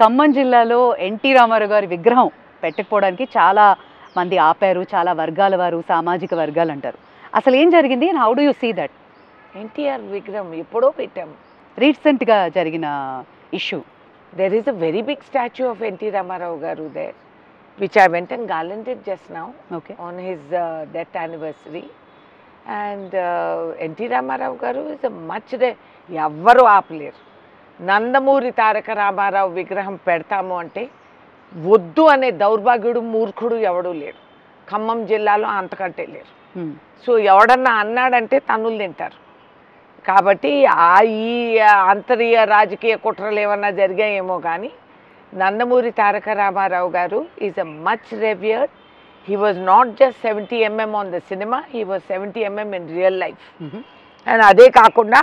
ఖమ్మం జిల్లాలో ఎన్టీ రామారావు గారి విగ్రహం పెట్టకపోవడానికి చాలా మంది ఆపారు, చాలా వర్గాల వారు, సామాజిక వర్గాలు అంటారు. అసలు ఏం జరిగింది and how do you see that? NTR విగ్రహం ఎప్పుడో పెట్టాం. రీసెంట్గా జరిగిన issue. There is a very big statue of N.T. Ramarao Garu there, which I went and garlanded just now on his death anniversary. And N.T. Ramarao Garu is a much ఎవరు ఆపలేరు. నందమూరి తారక రామారావు విగ్రహం పెడతాము అంటే వద్దు అనే దౌర్భాగ్యుడు మూర్ఖుడు ఎవడూ లేరు. ఖమ్మం జిల్లాలో అంతకంటే లేరు. సో ఎవడన్నా అన్నాడంటే తన్నులు తింటారు. కాబట్టి ఈ అంతర్య రాజకీయ కుట్రలు ఏమన్నా జరిగాయేమో కానీ Nandamuri Taraka Ramarao garu is a much revered. He was not just 70 mm on the cinema, he was 70 mm in real life. And అదే కాకుండా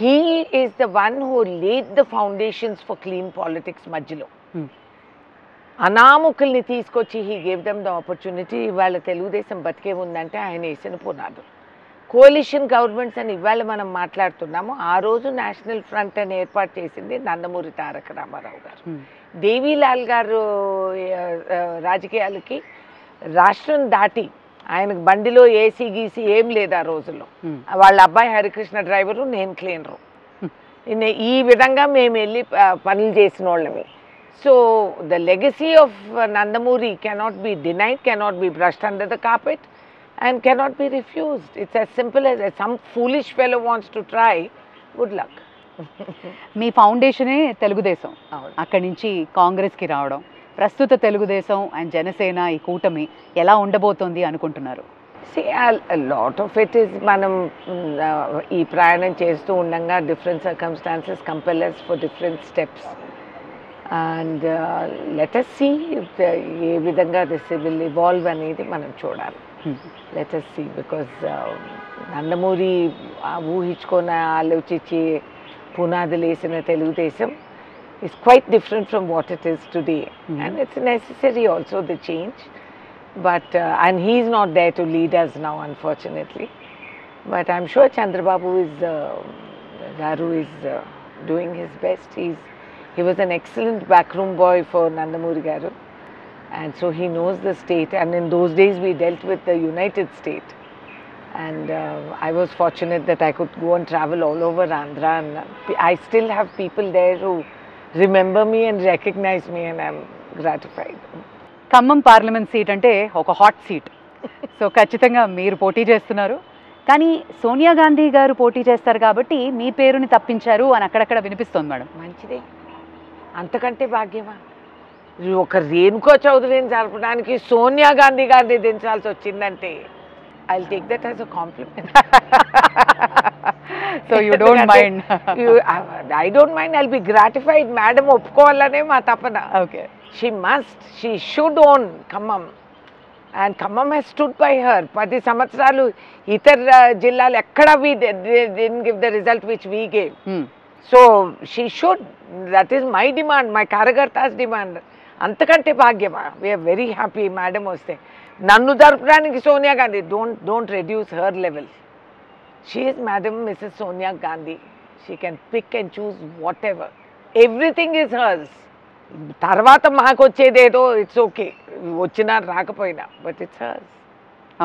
he is the one who laid the foundations for clean politics. మధ్యలో అనామకుల్ని తీసుకొచ్చి he gave them the opportunity. ఇవాళ తెలుగుదేశం బతికే ఉందంటే ఆయన వేసిన పునాదులు. కోalition గవర్నమెంట్స్ అని ఇవాళ మనం మాట్లాడుతున్నాము. ఆ రోజు నేషనల్ ఫ్రంట్ అని ఏర్పాటు చేసింది నందమూరి తారక రామారావు గారు. దేవీలాల్ గారు రాజకీయాలకి రాష్ట్రం దాటి ఆయనకు బండిలో ఏసీ గీసీ ఏం లేదు ఆ రోజుల్లో. వాళ్ళ అబ్బాయి హరికృష్ణ డ్రైవరు, నేను క్లీనరు. ఈ విధంగా మేము వెళ్ళి పనులు చేసిన వాళ్ళమే. So the legacy of Nandamuri cannot be denied, cannot be brushed under the carpet and cannot be refused. It's as simple as some foolish fellow wants to try, good luck. మీ ఫౌండేషనే తెలుగుదేశం, అక్కడి నుంచి కాంగ్రెస్కి రావడం, ప్రస్తుత తెలుగుదేశం అండ్ జనసేన ఈ కూటమి ఎలా ఉండబోతోంది అనుకుంటున్నారు? See, a lot of it is మనం ఈ ప్రయాణం చేస్తూ ఉండగా different circumstances compel us for different steps. And let us see ఏ విధంగా this will evolve అనేది మనం చూడాలి. Let us see, because Nandamuri ఊహించుకొని ఆలోచించి పునాదులు వేసిన Telugu Desam is quite different from what it is today. And it's necessary also the change. But and he is not there to lead us now, unfortunately. But I'm sure Chandrababu Garu is doing his best. He was an excellent backroom boy for Nandamuri Garu. And so he knows the state, and in those days we dealt with the United State. And I was fortunate that I could go and travel all over Andhra, and I still have people there who remember me and recognize me, and I'm gratified. Khammam parliament seat అంటే ఒక hot seat. So ఖచ్చితంగా మీరు పోటీ చేస్తున్నారు, కానీ సోనియా గాంధీ గారు పోటీ చేస్తారు కాబట్టి మీ పేరుని తప్పించారు అని అక్కడక్కడ వినిపిస్తుంది మేడం. మంచిదే, అంతకంటే భాగ్యమా? ఒక రేణుకా చౌదరిని జరపడానికి సోనియా గాంధీ గారిని దించాల్సి వచ్చిందంటే I will take that as a compliment. So you don't mind? I don't mind, I will be gratified. Madam ఒప్పుకోవాలనే మా తపన. Okay, she must, she should own Khammam. And Khammam has stood by her. 10 సంవత్సరాలు ఇతర జిల్లాలు ఎక్కడా we didn't give the result which we gave. So she should, that is my demand, my కార్యకర్తాస్ demand. అంతకంటే భాగ్యమా? వీఆర్ వెరీ హ్యాపీ మేడం వస్తే. నన్ను జరపడానికి Sonia Gandhi, don't reduce her level. She is madam Mrs Sonia Gandhi. She can pick and choose whatever, everything is hers. తర్వాత మాకు వచ్చేదేదో it's okay, వచ్చినా రాకపోయినా, but it's hers.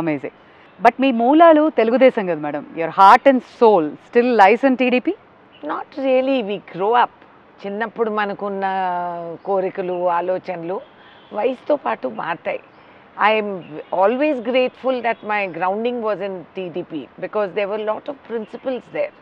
Amazing. But మీ మూలాలు తెలుగుదేశం కదా madam? Your heart and soul still lies in TDP? Not really, we grow up. చిన్నప్పుడు మనకున్న కోరికలు, ఆలోచనలు వయసుతో పాటు మారుతాయి. I'm always grateful that my grounding was in TDP, because there were lot of principles there.